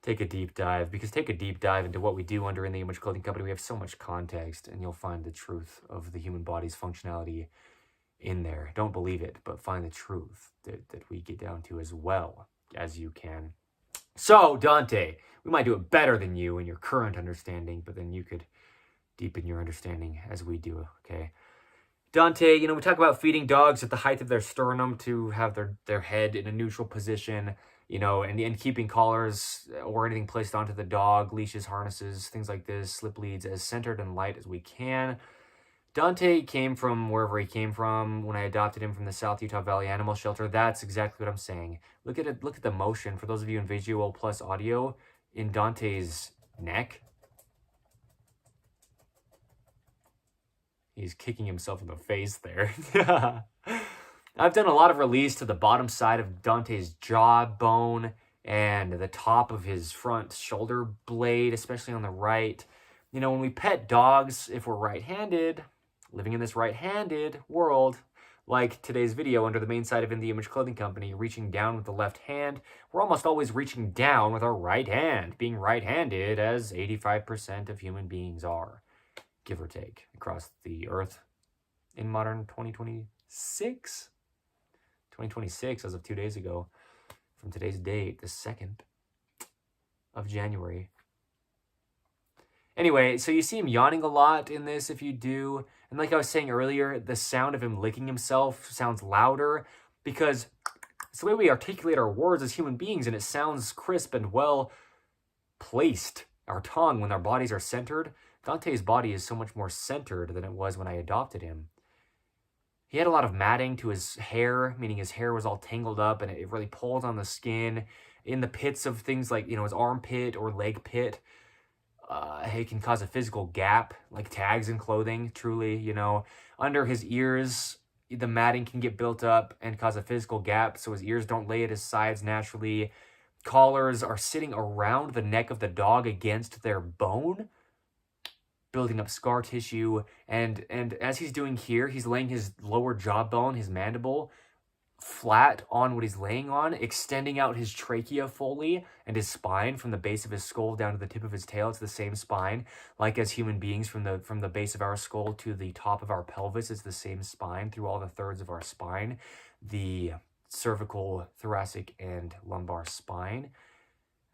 take a deep dive, because take a deep dive into what we do under In the Image Clothing Company. We have so much context, and you'll find the truth of the human body's functionality in there. Don't believe it, but find the truth that we get down to as well as you can. So, Dante, we might do it better than you in your current understanding, but then you could deepen your understanding as we do, okay? Dante, we talk about feeding dogs at the height of their sternum to have their head in a neutral position, and keeping collars or anything placed onto the dog, leashes, harnesses, things like this, slip leads, as centered and light as we can. Dante came from wherever he came from when I adopted him from the South Utah Valley Animal Shelter. That's exactly what I'm saying. Look at it. Look at the motion. For those of you in visual plus audio, in Dante's neck, he's kicking himself in the face there. I've done a lot of release to the bottom side of Dante's jawbone and the top of his front shoulder blade, especially on the right. When we pet dogs, if we're right-handed, living in this right-handed world, like today's video under the main side of In the Image Clothing Company, reaching down with the left hand, we're almost always reaching down with our right hand, being right-handed, as 85% of human beings are, give or take, across the earth in modern 2026. 2026, as of 2 days ago, from today's date, the 2nd of January. Anyway, so you see him yawning a lot in this if you do. And like I was saying earlier, the sound of him licking himself sounds louder because it's the way we articulate our words as human beings, and it sounds crisp and well placed. Our tongue, when our bodies are centered, Dante's body is so much more centered than it was when I adopted him. He had a lot of matting to his hair, meaning his hair was all tangled up and it really pulled on the skin. In the pits of things like, his armpit or leg pit, it can cause a physical gap, like tags in clothing, truly, Under his ears, the matting can get built up and cause a physical gap, so his ears don't lay at his sides naturally. Collars are sitting around the neck of the dog against their bone, building up scar tissue, and as he's doing here, he's laying his lower jawbone, his mandible, flat on what he's laying on, extending out his trachea fully, and his spine from the base of his skull down to the tip of his tail. It's the same spine, like as human beings, from the base of our skull to the top of our pelvis is the same spine through all the thirds of our spine, the cervical, thoracic, and lumbar spine.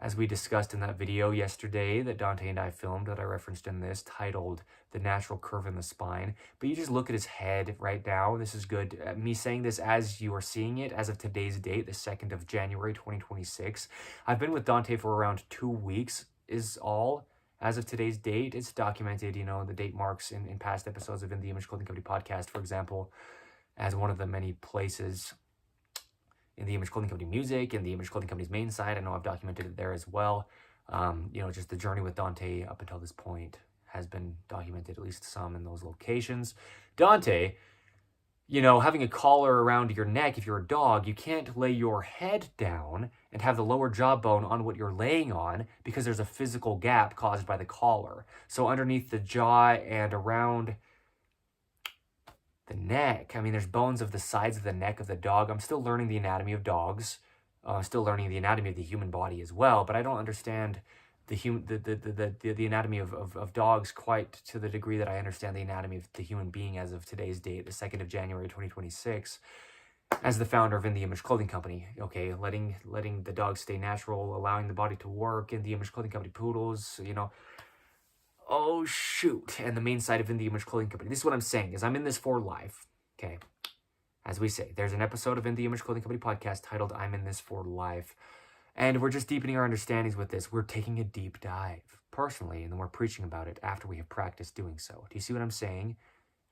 As we discussed in that video yesterday that Dante and I filmed, that I referenced in this, titled The Natural Curve in the Spine. But you just look at his head right now. This is good. Me saying this as you are seeing it, as of today's date, the 2nd of January, 2026. I've been with Dante for around 2 weeks is all. As of today's date, it's documented, the date marks in past episodes of In the Image Clothing Company podcast, for example, as one of the many places in the Image Clothing Company music, in the Image Clothing Company's main site. I know I've documented it there as well. Just the journey with Dante up until this point has been documented, at least some in those locations. Dante, having a collar around your neck, if you're a dog, you can't lay your head down and have the lower jawbone on what you're laying on because there's a physical gap caused by the collar. So underneath the jaw and around the neck, there's bones of the sides of the neck of the dog. I'm still learning the anatomy of dogs, still learning the anatomy of the human body as well, but I don't understand the anatomy of dogs quite to the degree that I understand the anatomy of the human being as of today's date, the 2nd of January, 2026, as the founder of In the Image Clothing Company. Okay, letting the dog stay natural, allowing the body to work. In the Image Clothing Company poodles, Oh, shoot. And the main side of In the Image Clothing Company. This is what I'm saying, is I'm in this for life, okay? As we say, there's an episode of In the Image Clothing Company podcast titled I'm in this for life. And we're just deepening our understandings with this. We're taking a deep dive, personally, and then we're preaching about it after we have practiced doing so. Do you see what I'm saying?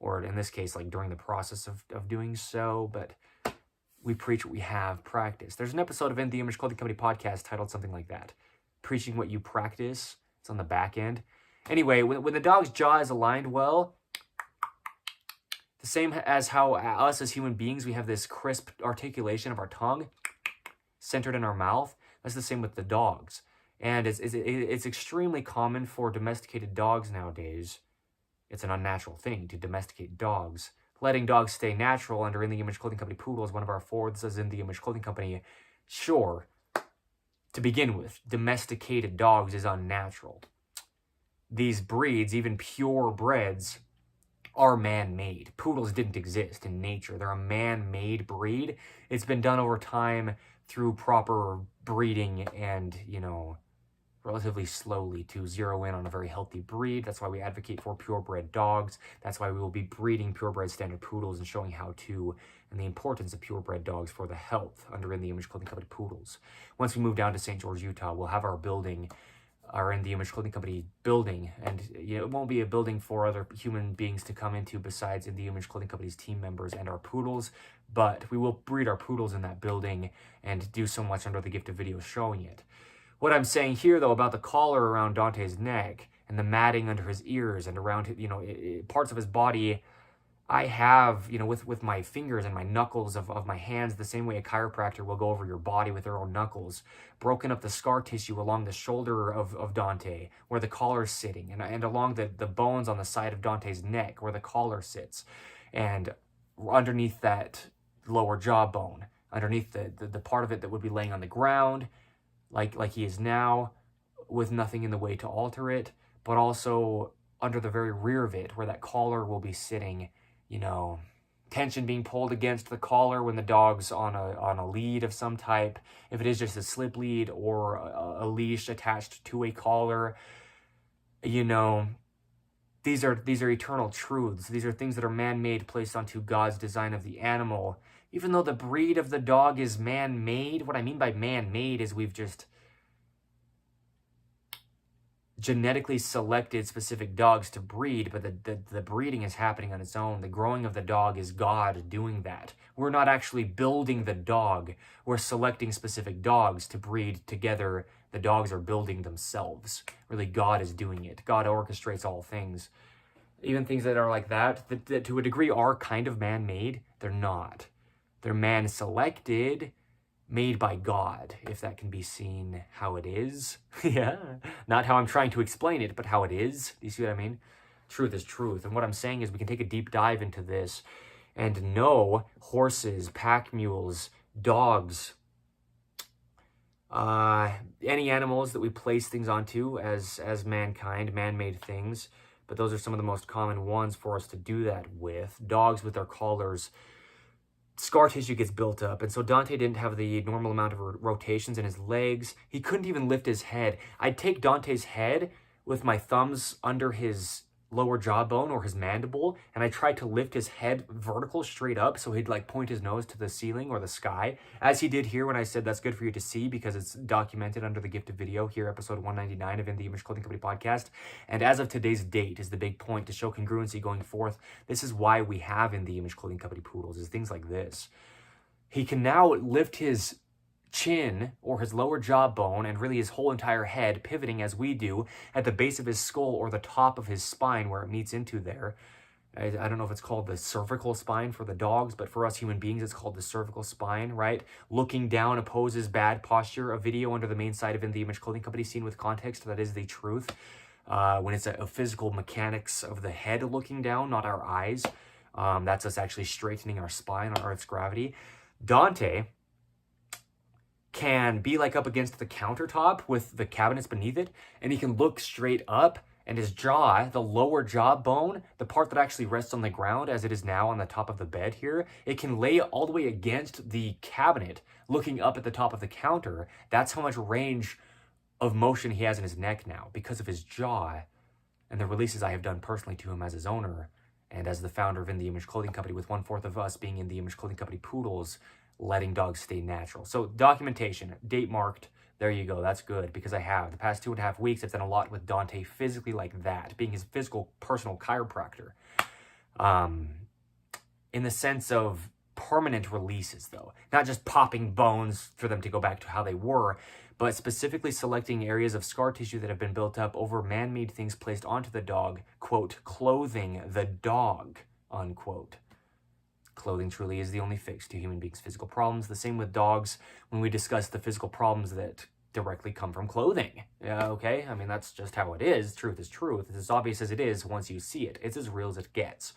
Or in this case, like during the process of doing so, but we preach what we have practiced. There's an episode of In the Image Clothing Company podcast titled something like that. Preaching what you practice. It's on the back end. Anyway, when the dog's jaw is aligned well, the same as how us as human beings, we have this crisp articulation of our tongue centered in our mouth. That's the same with the dogs. And it's extremely common for domesticated dogs nowadays. It's an unnatural thing to domesticate dogs. Letting dogs stay natural under In the Image Clothing Company poodle is one of our fourths as In the Image Clothing Company. Sure, To begin with, domesticated dogs is unnatural. These breeds, even purebreds, are man-made. Poodles didn't exist in nature. They're a man-made breed. It's been done over time through proper breeding and, relatively slowly to zero in on a very healthy breed. That's why we advocate for purebred dogs. That's why we will be breeding purebred standard poodles and showing how to and the importance of purebred dogs for the health under In the Image Clothing Company poodles. Once we move down to St. George, Utah, we'll have our building, our In the Image Clothing Company building, and it won't be a building for other human beings to come into besides In the Image Clothing Company's team members and our poodles, but we will breed our poodles in that building and do so much under the gift of video showing it. What I'm saying here, though, about the collar around Dante's neck and the matting under his ears and around, parts of his body, I have, with my fingers and my knuckles of my hands, the same way a chiropractor will go over your body with their own knuckles, broken up the scar tissue along the shoulder of Dante, where the collar's sitting, and along the bones on the side of Dante's neck, where the collar sits, and underneath that lower jawbone, underneath the part of it that would be laying on the ground, like he is now, with nothing in the way to alter it, but also under the very rear of it, where that collar will be sitting, tension being pulled against the collar when the dog's on a lead of some type, if it is just a slip lead or a leash attached to a collar, these are eternal truths. These are things that are man-made, placed onto God's design of the animal. Even though the breed of the dog is man-made, what I mean by man-made is we've just genetically selected specific dogs to breed, but the breeding is happening on its own. The growing of the dog is God doing that. We're not actually building the dog. We're selecting specific dogs to breed together. The dogs are building themselves. Really, God is doing it. God orchestrates all things. Even things that are like that to a degree are kind of man-made, they're not. They're man-selected, made by God, if that can be seen how it is. Yeah, not how I'm trying to explain it, but how it is. Do you see what I mean? Truth is truth. And what I'm saying is we can take a deep dive into this and know horses, pack mules, dogs, any animals that we place things onto as mankind, man-made things. But those are some of the most common ones for us to do that with. Dogs with their collars, scar tissue gets built up, and so Dante didn't have the normal amount of rotations in his legs. He couldn't even lift his head. I'd take Dante's head with my thumbs under his lower jawbone or his mandible, and I tried to lift his head vertical straight up so he'd point his nose to the ceiling or the sky, as he did here when I said that's good for you to see because it's documented under the gift of video here, episode 199 of In the Image Clothing Company podcast. And as of today's date is the big point to show congruency going forth. This is why we have In the Image Clothing Company poodles, is things like this. He can now lift his chin or his lower jawbone and really his whole entire head pivoting as we do at the base of his skull or the top of his spine where it meets into there. I don't know if it's called the cervical spine for the dogs, but for us human beings it's called the cervical spine, right? Looking down opposes bad posture. A video under the main site of In the Image Clothing Company seen with context, that is the truth. When it's a physical mechanics of the head looking down, not our eyes. That's us actually straightening our spine on Earth's gravity. Dante can be up against the countertop with the cabinets beneath it, and he can look straight up, and his jaw, the lower jawbone, the part that actually rests on the ground as it is now on the top of the bed here, it can lay all the way against the cabinet, looking up at the top of the counter. That's how much range of motion he has in his neck now because of his jaw and the releases I have done personally to him as his owner and as the founder of In the Image Clothing Company, with 1/4 of us being In the Image Clothing Company poodles, letting dogs stay natural. So documentation, date marked, there you go. That's good because I have. The past 2.5 weeks, I've done a lot with Dante physically like that, being his physical personal chiropractor. In the sense of permanent releases though, not just popping bones for them to go back to how they were, but specifically selecting areas of scar tissue that have been built up over man-made things placed onto the dog, quote, clothing the dog, unquote. Clothing truly is the only fix to human beings' physical problems. The same with dogs when we discuss the physical problems that directly come from clothing. Okay? I mean, that's just how it is. Truth is truth. It's as obvious as it is once you see it. It's as real as it gets.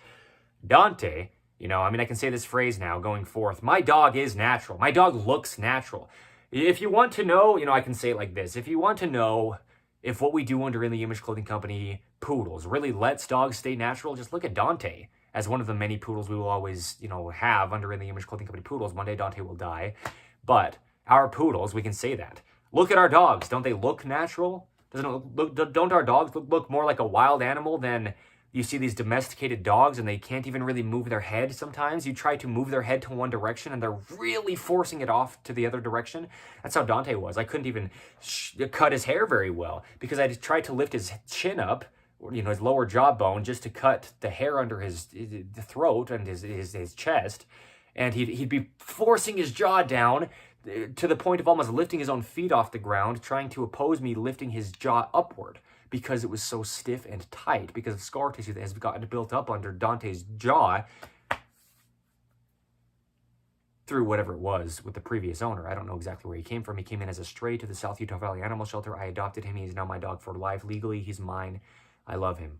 Dante, I can say this phrase now going forth. My dog is natural. My dog looks natural. If you want to know, I can say it like this. If you want to know if what we do under In the Image Clothing Company poodles really lets dogs stay natural, just look at Dante as one of the many poodles we will always, have under In the Image Clothing Company poodles. One day Dante will die. But our poodles, we can say that. Look at our dogs. Don't they look natural? Don't our dogs look more like a wild animal than you see these domesticated dogs, and they can't even really move their head sometimes? You try to move their head to one direction and they're really forcing it off to the other direction. That's how Dante was. I couldn't even cut his hair very well because I tried to lift his chin up, his lower jawbone, just to cut the hair under his throat and his chest. And he'd be forcing his jaw down to the point of almost lifting his own feet off the ground, trying to oppose me lifting his jaw upward because it was so stiff and tight because of scar tissue that has gotten built up under Dante's jaw through whatever it was with the previous owner. I don't know exactly where he came from. He came in as a stray to the South Utah Valley Animal Shelter. I adopted him. He's now my dog for life. Legally, he's mine. I love him.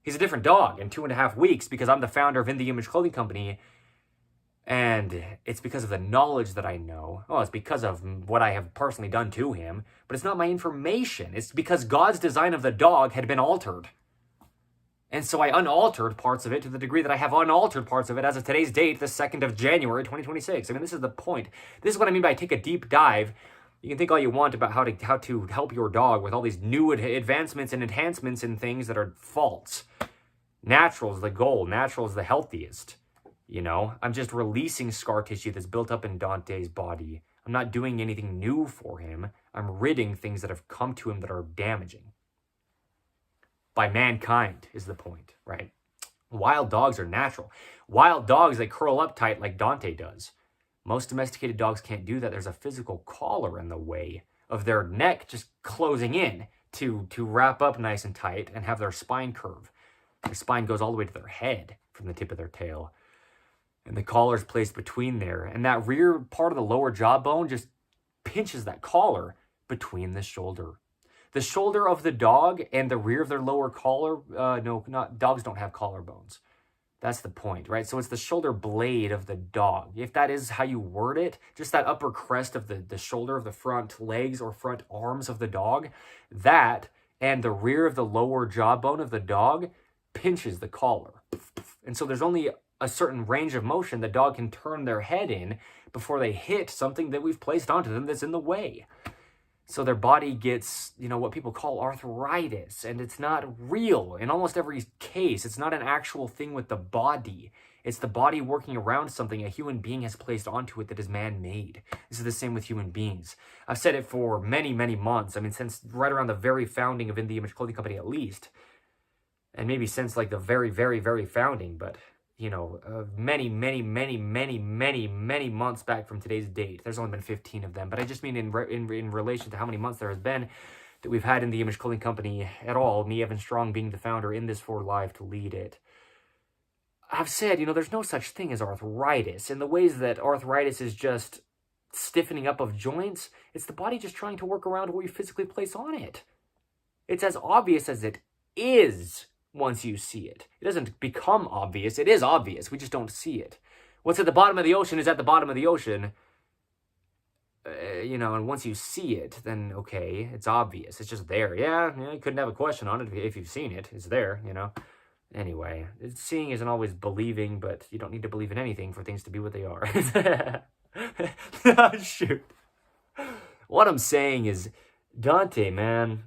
He's a different dog in 2.5 weeks because I'm the founder of In the Image Clothing Company. And it's because of the knowledge that I know. Well, it's because of what I have personally done to him. But it's not my information. It's because God's design of the dog had been altered. And so I unaltered parts of it to the degree that I have unaltered parts of it as of today's date, the 2nd of January, 2026. I mean, this is the point. This is what I mean by take a deep dive. You can think all you want about how to help your dog with all these new advancements and enhancements and things that are false. Natural is the goal. Natural is the healthiest. I'm just releasing scar tissue that's built up in Dante's body. I'm not doing anything new for him. I'm ridding things that have come to him that are damaging. By mankind is the point, right? Wild dogs are natural. Wild dogs, they curl up tight like Dante does. Most domesticated dogs can't do that. There's a physical collar in the way of their neck just closing in to wrap up nice and tight and have their spine curve. Their spine goes all the way to their head from the tip of their tail. And the collar is placed between there. And that rear part of the lower jawbone just pinches that collar between the shoulder. The shoulder of the dog and the rear of their lower collar, dogs don't have collarbones. That's the point, right? So it's the shoulder blade of the dog. If that is how you word it, just that upper crest of the shoulder of the front legs or front arms of the dog, that and the rear of the lower jawbone of the dog pinches the collar. And so there's only a certain range of motion the dog can turn their head in before they hit something that we've placed onto them that's in the way. So their body gets, what people call arthritis, and it's not real. In almost every case, it's not an actual thing with the body. It's the body working around something a human being has placed onto it that is man-made. This is the same with human beings. I've said it for many, many months. I mean, since right around the very founding of In the Image Clothing Company at least. And maybe since like the very, very, very founding, but many, many, many, many, many, many months back from today's date. There's only been 15 of them, but I just mean in relation to how many months there has been that we've had In the Image Clothing Company at all, me, Evan Strong, being the founder in this for life to lead it. I've said, there's no such thing as arthritis. In the ways that arthritis is just stiffening up of joints, it's the body just trying to work around what we physically place on it. It's as obvious as it is. Once you see it. It doesn't become obvious. It is obvious. We just don't see it. What's at the bottom of the ocean is at the bottom of the ocean. And once you see it, then, okay, it's obvious. It's just there. Yeah, you couldn't have a question on it if you've seen it. It's there, Anyway, seeing isn't always believing, but you don't need to believe in anything for things to be what they are. Oh, shoot. What I'm saying is, Dante, man...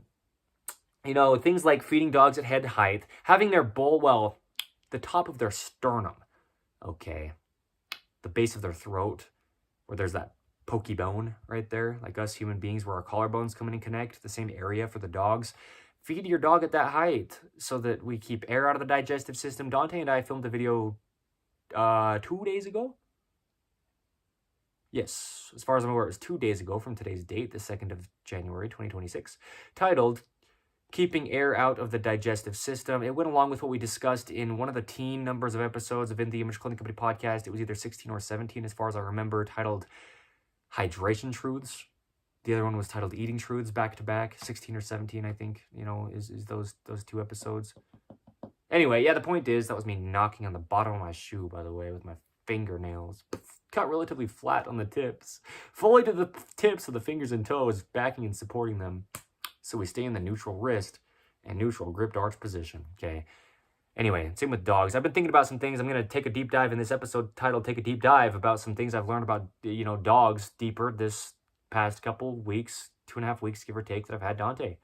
things like feeding dogs at head height, having their bowl, the top of their sternum, okay, the base of their throat, where there's that pokey bone right there, like us human beings, where our collarbones come in and connect, the same area for the dogs. Feed your dog at that height so that we keep air out of the digestive system. Dante and I filmed a video 2 days ago. Yes, as far as I'm aware, it was 2 days ago from today's date, the 2nd of January, 2026, titled Keeping Air Out of the Digestive System. It went along with what we discussed in one of the teen numbers of episodes of In the Image Clothing Company podcast. It was either 16 or 17, as far as I remember, titled Hydration Truths. The other one was titled Eating Truths, back to back. 16 or 17, I think, is those two episodes. Anyway, yeah, the point is, that was me knocking on the bottom of my shoe, by the way, with my fingernails, cut relatively flat on the tips, fully to the tips of the fingers and toes, backing and supporting them, so we stay in the neutral wrist and neutral gripped arch position, okay? Anyway, same with dogs. I've been thinking about some things. I'm going to take a deep dive in this episode titled Take a Deep Dive about some things I've learned about, dogs deeper this past couple weeks, 2.5 weeks, give or take, that I've had Dante.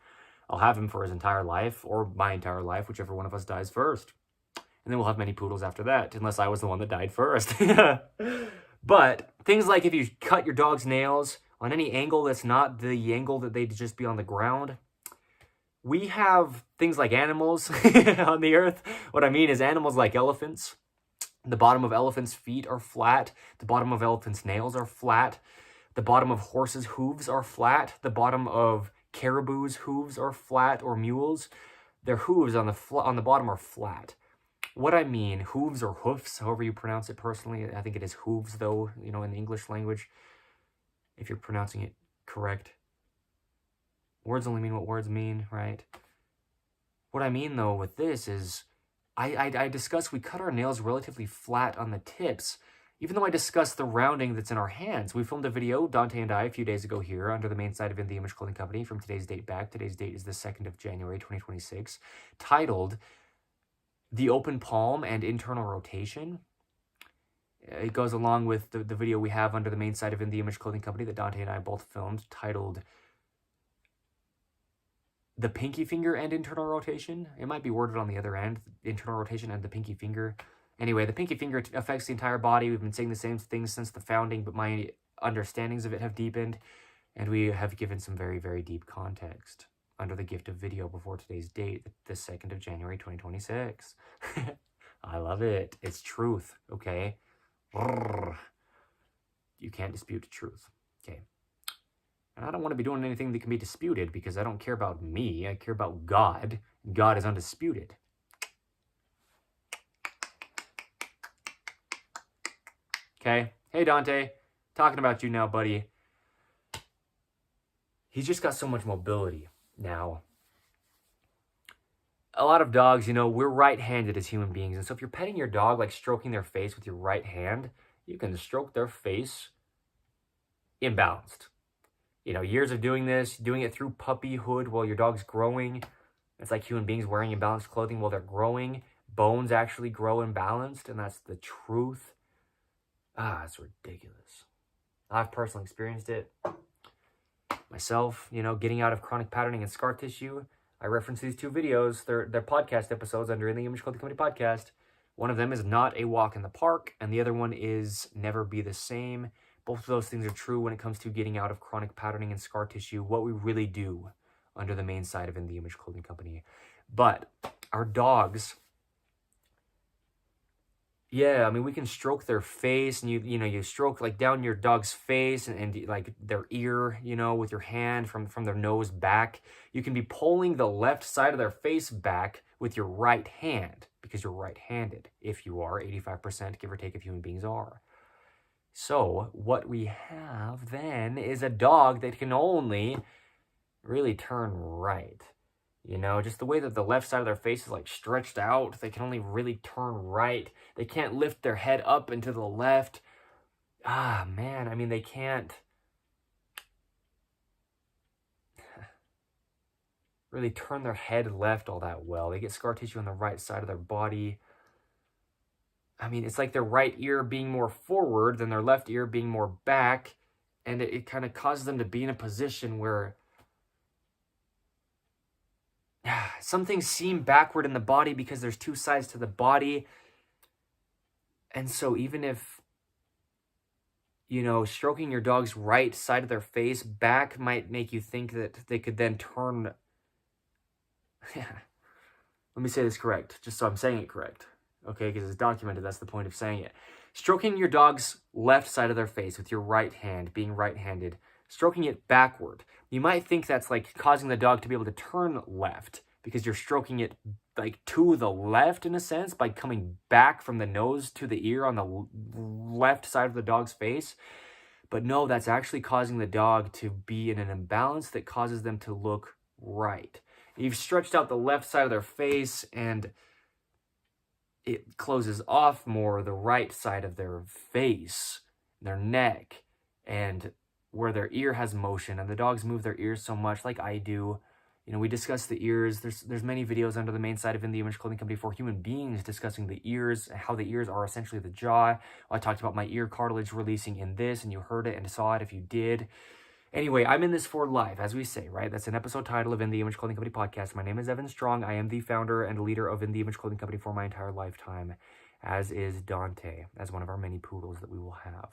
I'll have him for his entire life, or my entire life, whichever one of us dies first. And then we'll have many poodles after that, unless I was the one that died first. But things like if you cut your dog's nails on any angle that's not the angle that they'd just be on the ground. We have things like animals on the earth. What I mean is animals like elephants. The bottom of elephants' feet are flat. The bottom of elephants' nails are flat. The bottom of horses' hooves are flat. The bottom of caribou's hooves are flat, or mules. Their hooves on the bottom are flat. What I mean, hooves or hoofs, however you pronounce it personally. I think it is hooves, though, in the English language, if you're pronouncing it correct. Words only mean what words mean, right? What I mean, though, with this is, I discuss we cut our nails relatively flat on the tips, even though I discuss the rounding that's in our hands. We filmed a video, Dante and I, a few days ago here, under the main site of In The Image Clothing Company, from today's date back. Today's date is the 2nd of January, 2026, titled The Open Palm and Internal Rotation. It goes along with the video we have under the main site of In The Image Clothing Company that Dante and I both filmed, titled The Pinky Finger and Internal Rotation. It might be worded on the other end, internal rotation and the pinky finger. Anyway, the pinky finger affects the entire body. We've been saying the same things since the founding, but my understandings of it have deepened, and we have given some very, very deep context under the gift of video before today's date, the 2nd of January, 2026. I love it. It's truth, okay? You can't dispute truth, okay? And I don't want to be doing anything that can be disputed, because I don't care about me. I care about God. God is undisputed. Okay? Hey, Dante. Talking about you now, buddy. He's just got so much mobility now. A lot of dogs, we're right-handed as human beings. And so if you're petting your dog, like stroking their face with your right hand, you can stroke their face imbalanced. Years of doing this, doing it through puppyhood while your dog's growing. It's like human beings wearing imbalanced clothing while they're growing. Bones actually grow imbalanced, and that's the truth. It's ridiculous. I've personally experienced it myself, getting out of chronic patterning and scar tissue. I reference these 2 videos. They're podcast episodes under In The Image Clothing Company podcast. One of them is Not a Walk in the Park, and the other one is Never Be the Same. Both of those things are true when it comes to getting out of chronic patterning and scar tissue, what we really do under the main site of In The Image Clothing Company. But our dogs, we can stroke their face, and you stroke like down your dog's face and like their ear, with your hand from their nose back. You can be pulling the left side of their face back with your right hand, because you're right-handed. If you are, 85%, give or take, if human beings are. So what we have then is a dog that can only really turn right. Just the way that the left side of their face is like stretched out, they can only really turn right. They can't lift their head up and to the left. They can't really turn their head left all that well. They get scar tissue on the right side of their body. It's like their right ear being more forward than their left ear being more back, and it kind of causes them to be in a position where some things seem backward in the body because there's 2 sides to the body. And so even if, stroking your dog's right side of their face back might make you think that they could then turn... Let me say this correct, just so I'm saying it correct. Okay, because it's documented, that's the point of saying it. Stroking your dog's left side of their face with your right hand, being right-handed, stroking it backward. You might think that's like causing the dog to be able to turn left, because you're stroking it like to the left in a sense by coming back from the nose to the ear on the left side of the dog's face. But no, that's actually causing the dog to be in an imbalance that causes them to look right. You've stretched out the left side of their face, and it closes off more the right side of their face, their neck, and where their ear has motion. And the dogs move their ears so much, like I do. You know, we discuss the ears. There's many videos under the main site of In the Image Clothing Company for human beings discussing the ears, how the ears are essentially the jaw. I talked about my ear cartilage releasing in this, and you heard it and saw it if you did. Anyway, I'm in this for life, as we say, right? That's an episode title of In the Image Clothing Company podcast. My name is Evan Strong. I am the founder and leader of In the Image Clothing Company for my entire lifetime, as is Dante, as one of our many poodles that we will have.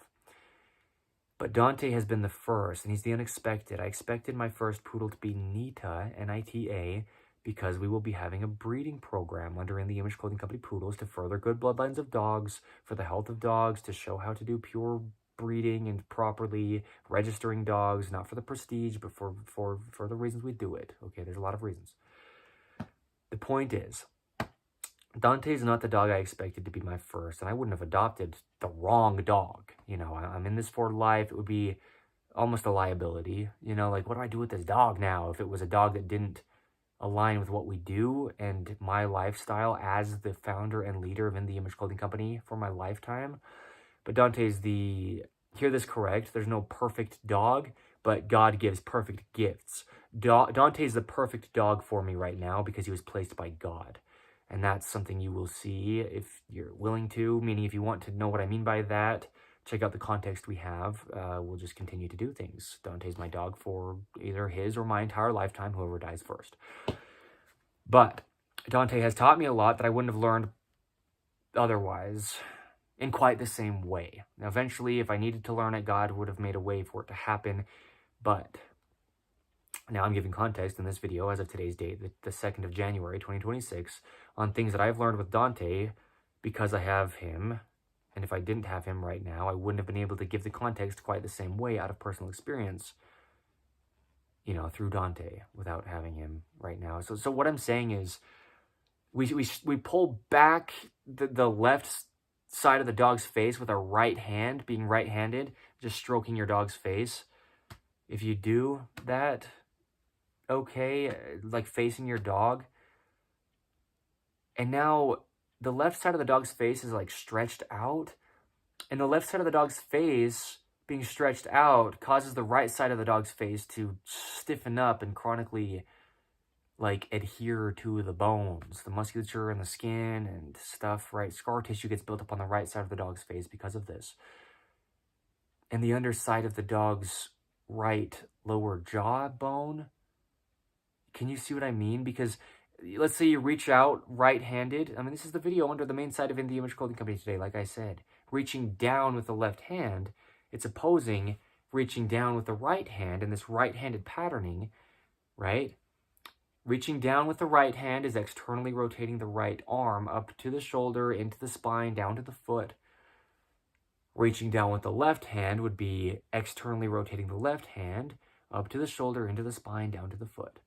But Dante has been the first, and he's the unexpected. I expected my first poodle to be Nita, N-I-T-A, because we will be having a breeding program under In the Image Clothing Company poodles to further good bloodlines of dogs, for the health of dogs, to show how to do pure breeding and properly registering dogs, not for the prestige, but for the reasons we do it. Okay, there's a lot of reasons. The point is, Dante is not the dog I expected to be my first, and I wouldn't have adopted the wrong dog. You know, I'm in this for life. It would be almost a liability. You know, like, what do I do with this dog now if it was a dog that didn't align with what we do and my lifestyle as the founder and leader of In the Image Clothing Company for my lifetime? But Dante's hear this correct, there's no perfect dog, but God gives perfect gifts. Dante's the perfect dog for me right now because he was placed by God. And that's something you will see if you're willing to, meaning if you want to know what I mean by that, check out the context we have. We'll just continue to do things. Dante's my dog for either his or my entire lifetime, whoever dies first. But Dante has taught me a lot that I wouldn't have learned otherwise in quite the same way. Now, eventually, if I needed to learn it, God would have made a way for it to happen. But now I'm giving context in this video as of today's date, the 2nd of January, 2026, on things that I've learned with Dante because I have him. And if I didn't have him right now, I wouldn't have been able to give the context quite the same way out of personal experience, you know, through Dante without having him right now. So what I'm saying is we pull back the left side of the dog's face with our right hand, being right-handed, just stroking your dog's face. If you do that, okay, like facing your dog. And now the left side of the dog's face is like stretched out, and the left side of the dog's face being stretched out causes the right side of the dog's face to stiffen up and chronically like adhere to the bones, the musculature and the skin and stuff, right? Scar tissue gets built up on the right side of the dog's face because of this. And the underside of the dog's right lower jaw bone, can you see what I mean? Because let's say you reach out right-handed. I mean, this is the video under the main site of In the Image Clothing Company today, like I said. Reaching down with the left hand, it's opposing reaching down with the right hand in this right-handed patterning, right? Reaching down with the right hand is externally rotating the right arm up to the shoulder, into the spine, down to the foot. Reaching down with the left hand would be externally rotating the left hand up to the shoulder, into the spine, down to the foot.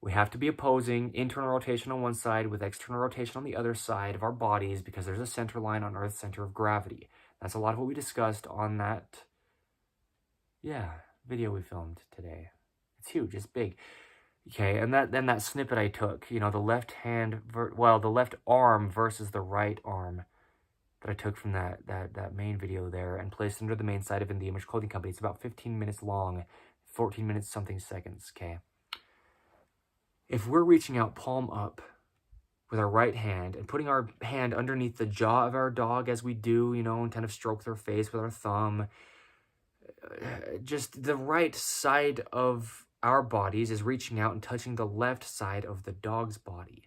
We have to be opposing internal rotation on one side with external rotation on the other side of our bodies because there's a center line on Earth's center of gravity. That's a lot of what we discussed on that, video we filmed today. It's huge, it's big. Okay, and that snippet I took, you know, the left hand, the left arm versus the right arm that I took from that main video there and placed under the main site of In the Image Clothing Company. It's about 15 minutes long, 14 minutes something seconds, okay? If we're reaching out palm up with our right hand and putting our hand underneath the jaw of our dog as we do, you know, and kind of stroke their face with our thumb, just the right side of our bodies is reaching out and touching the left side of the dog's body.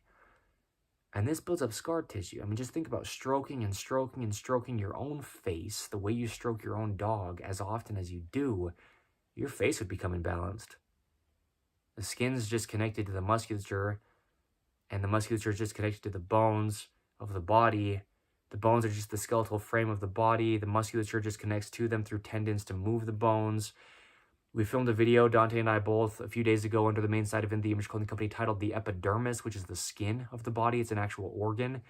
And this builds up scar tissue. I mean, just think about stroking and stroking and stroking your own face the way you stroke your own dog as often as you do, your face would become imbalanced. The skin's just connected to the musculature, and the musculature is just connected to the bones of the body. The bones are just the skeletal frame of the body. The musculature just connects to them through tendons to move the bones. We filmed a video, Dante and I both, a few days ago under the main site of In the Image Clothing Company titled The Epidermis, which is the skin of the body. It's an actual organ.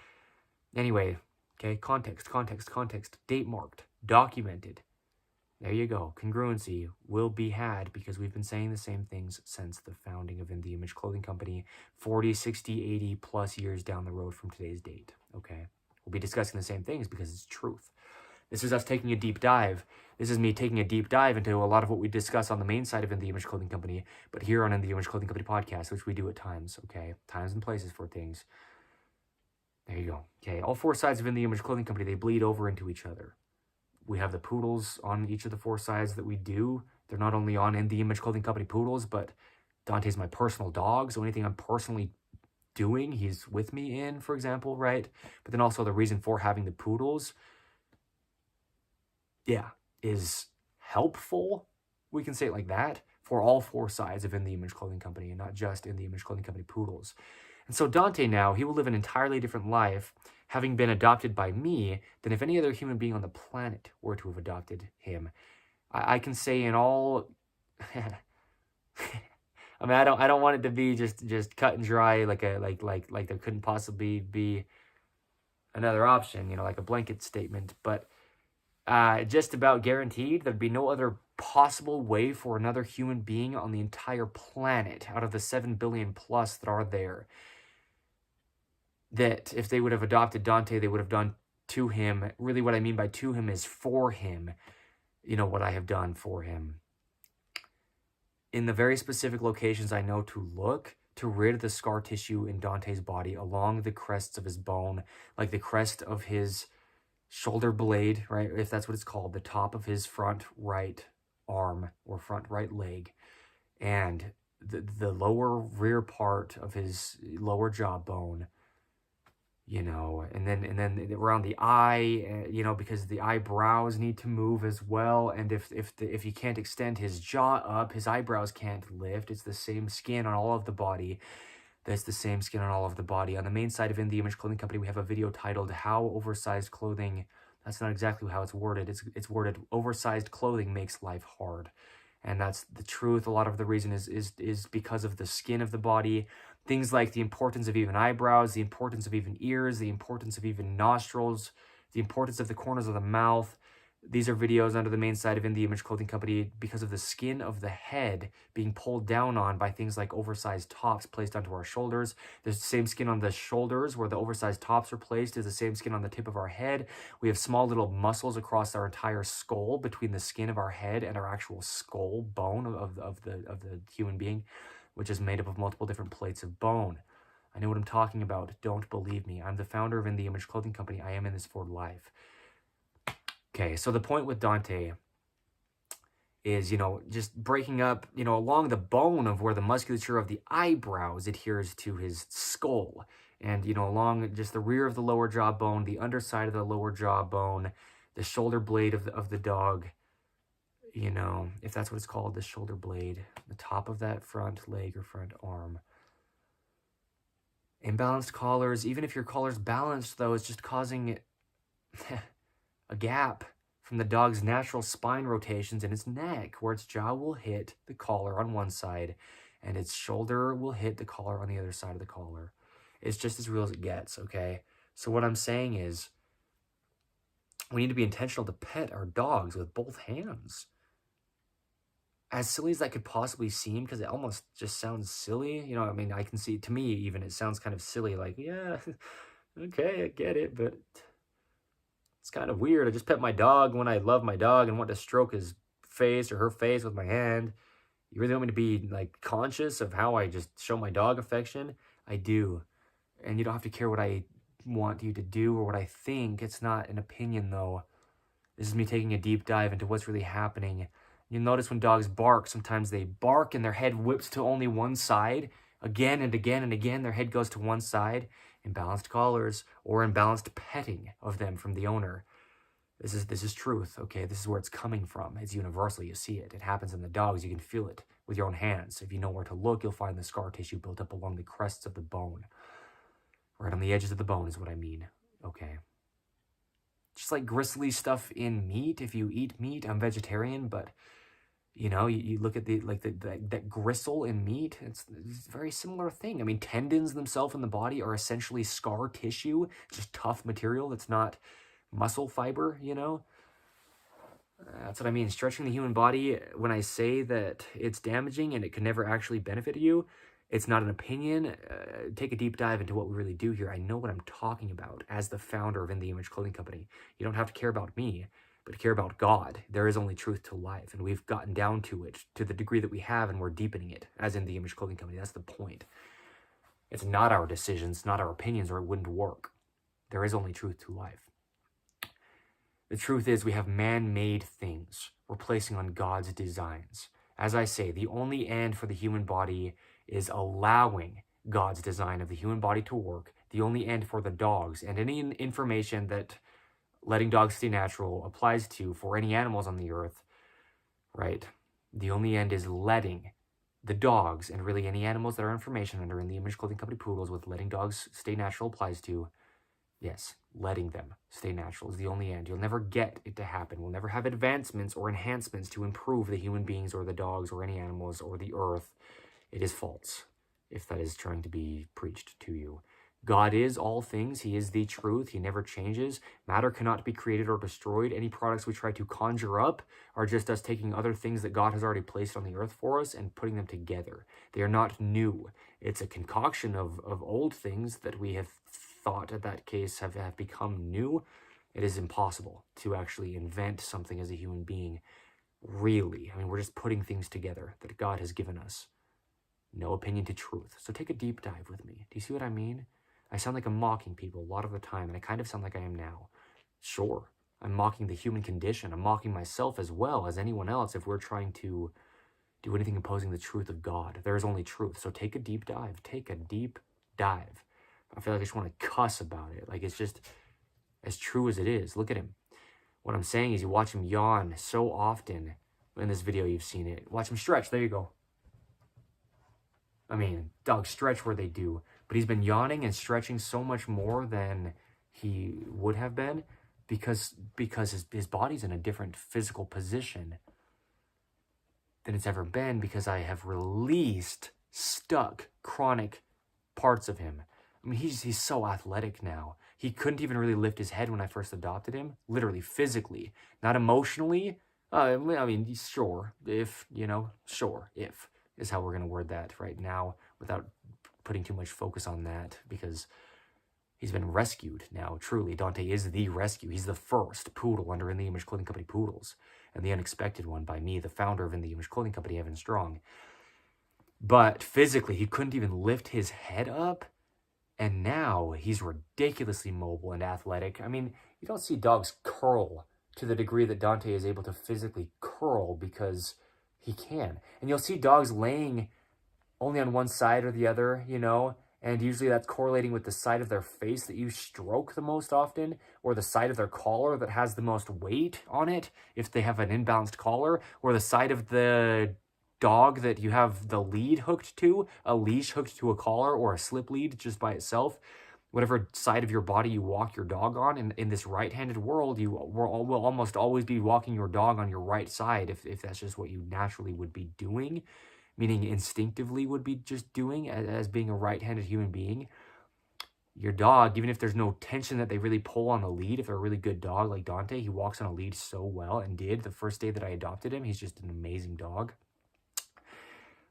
Anyway, okay, context, date marked, documented. There you go. Congruency will be had because we've been saying the same things since the founding of In the Image Clothing Company 40, 60, 80 plus years down the road from today's date. Okay? We'll be discussing the same things because it's truth. This is us taking a deep dive. This is me taking a deep dive into a lot of what we discuss on the main side of In the Image Clothing Company, but here on In the Image Clothing Company podcast, which we do at times, okay? Times and places for things. There you go. Okay, all four sides of In the Image Clothing Company, they bleed over into each other. We have the poodles on each of the four sides that we do. They're not only on In the Image Clothing Company poodles, but Dante's my personal dog, so anything I'm personally doing, he's with me in, for example, right? But then also the reason for having the poodles, yeah, is helpful, we can say it like that, for all four sides of In the Image Clothing Company, and not just In the Image Clothing Company poodles. And so Dante now, he will live an entirely different life, having been adopted by me, than if any other human being on the planet were to have adopted him. I can say in all... I mean, I don't want it to be just cut and dry, like there couldn't possibly be another option, you know, like a blanket statement, but just about guaranteed there'd be no other possible way for another human being on the entire planet out of the 7 billion plus that are there, that if they would have adopted Dante, they would have done to him. Really what I mean by to him is for him, you know, what I have done for him. In the very specific locations I know to look to rid the scar tissue in Dante's body along the crests of his bone, like the crest of his shoulder blade, right, if that's what it's called, the top of his front right arm or front right leg, and the lower rear part of his lower jawbone, you know, and then around the eye, you know, because the eyebrows need to move as well, and if he can't extend his jaw up, his eyebrows can't lift. It's the same skin on all of the body. That's the same skin on all of the body. On the main side of In the Image Clothing Company, we have a video titled "How Oversized Clothing." That's not exactly how it's worded. It's worded, "Oversized clothing makes life hard." And that's the truth. A lot of the reason is because of the skin of the body. Things like the importance of even eyebrows, the importance of even ears, the importance of even nostrils, the importance of the corners of the mouth. These are videos under the main side of In the Image Clothing Company because of the skin of the head being pulled down on by things like oversized tops placed onto our shoulders. The same skin on the shoulders where the oversized tops are placed is the same skin on the tip of our head. We have small little muscles across our entire skull between the skin of our head and our actual skull bone of the human being, which is made up of multiple different plates of bone. I know what I'm talking about. Don't believe me. I'm the founder of In the Image Clothing Company. I am in this for life. Okay, so the point with Dante is, you know, just breaking up, you know, along the bone of where the musculature of the eyebrows adheres to his skull. And, you know, along just the rear of the lower jawbone, the underside of the lower jawbone, the shoulder blade of the dog, you know, if that's what it's called, the shoulder blade, the top of that front leg or front arm. Imbalanced collars, even if your collar's balanced, though, it's just causing a gap from the dog's natural spine rotations in its neck, where its jaw will hit the collar on one side and its shoulder will hit the collar on the other side of the collar. It's just as real as it gets, okay? So what I'm saying is we need to be intentional to pet our dogs with both hands. As silly as that could possibly seem, because it almost just sounds silly, you know, I mean, I can see, to me even, it sounds kind of silly, like, yeah, okay, I get it, but it's kind of weird. I just pet my dog when I love my dog and want to stroke his face or her face with my hand. You really want me to be, like, conscious of how I just show my dog affection? I do. And you don't have to care what I want you to do or what I think. It's not an opinion, though. This is me taking a deep dive into what's really happening. You'll notice when dogs bark, sometimes they bark and their head whips to only one side. Again and again and again, their head goes to one side. Imbalanced collars or imbalanced petting of them from the owner. This is truth, okay? This is where it's coming from. It's universal. You see it. It happens in the dogs. You can feel it with your own hands. If you know where to look, you'll find the scar tissue built up along the crests of the bone. Right on the edges of the bone is what I mean, okay? Just like gristly stuff in meat. If you eat meat, I'm vegetarian, but you know, you look at that gristle in meat, it's a very similar thing. I mean, tendons themselves in the body are essentially scar tissue, just tough material that's not muscle fiber, you know? That's what I mean. Stretching the human body, when I say that it's damaging and it can never actually benefit you, it's not an opinion. Take a deep dive into what we really do here. I know what I'm talking about as the founder of In the Image Clothing Company. You don't have to care about me, but care about God. There is only truth to life, and we've gotten down to it to the degree that we have, and we're deepening it as In the Image Clothing Company. That's the point. It's not our decisions, not our opinions, or it wouldn't work. There is only truth to life. The truth is we have man-made things replacing on God's designs. As I say, the only end for the human body is allowing God's design of the human body to work. The only end for the dogs and any information that letting dogs stay natural applies to for any animals on the earth, right? The only end is letting the dogs and really any animals that are information under In the Image Clothing Company poodles with letting dogs stay natural applies to. Yes, letting them stay natural is the only end. You'll never get it to happen. We'll never have advancements or enhancements to improve the human beings or the dogs or any animals or the earth. It is false if that is trying to be preached to you. God is all things. He is the truth. He never changes. Matter cannot be created or destroyed. Any products we try to conjure up are just us taking other things that God has already placed on the earth for us and putting them together. They are not new. It's a concoction of old things that we have thought at that case have become new. It is impossible to actually invent something as a human being, really. I mean, we're just putting things together that God has given us. No opinion to truth. So take a deep dive with me. Do you see what I mean? I sound like I'm mocking people a lot of the time, and I kind of sound like I am now. Sure, I'm mocking the human condition. I'm mocking myself as well as anyone else if we're trying to do anything opposing the truth of God. There is only truth. So take a deep dive. Take a deep dive. I feel like I just want to cuss about it. Like, it's just as true as it is. Look at him. What I'm saying is you watch him yawn so often. In this video, you've seen it. Watch him stretch. There you go. I mean, dogs stretch where they do. But he's been yawning and stretching so much more than he would have been because his body's in a different physical position than it's ever been, because I have released stuck chronic parts of him. I mean, he's so athletic now. He couldn't even really lift his head when I first adopted him, literally, physically, not emotionally. I mean, sure, if is how we're going to word that right now without putting too much focus on that, because he's been rescued now. Truly, Dante is the rescue. He's the first poodle under In the Image Clothing Company poodles, and the unexpected one by me, the founder of In the Image Clothing Company, Evan Strong. But physically, he couldn't even lift his head up, and now he's ridiculously mobile and athletic. I mean, you don't see dogs curl to the degree that Dante is able to physically curl because he can. And you'll see dogs laying only on one side or the other, you know, and usually that's correlating with the side of their face that you stroke the most often, or the side of their collar that has the most weight on it if they have an imbalanced collar, or the side of the dog that you have the lead hooked to, a leash hooked to a collar, or a slip lead just by itself. Whatever side of your body you walk your dog on, in this right-handed world, you will almost always be walking your dog on your right side if that's just what you naturally would be doing, meaning instinctively would be just doing as being a right-handed human being. Your dog, even if there's no tension that they really pull on the lead, if they're a really good dog like Dante, he walks on a lead so well, and did the first day that I adopted him. He's just an amazing dog.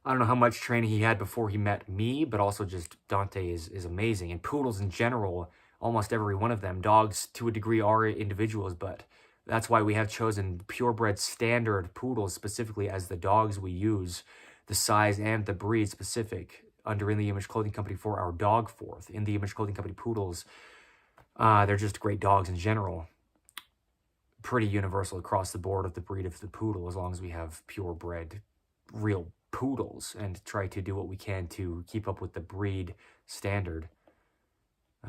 I don't know how much training he had before he met me, but also just Dante is amazing. And poodles in general, almost every one of them, dogs to a degree are individuals, but that's why we have chosen purebred standard poodles specifically as the dogs we use, the size and the breed specific under In the Image Clothing Company for our dog fourth. In the Image Clothing Company poodles, they're just great dogs in general. Pretty universal across the board of the breed of the poodle, as long as we have purebred, real poodles and try to do what we can to keep up with the breed standard.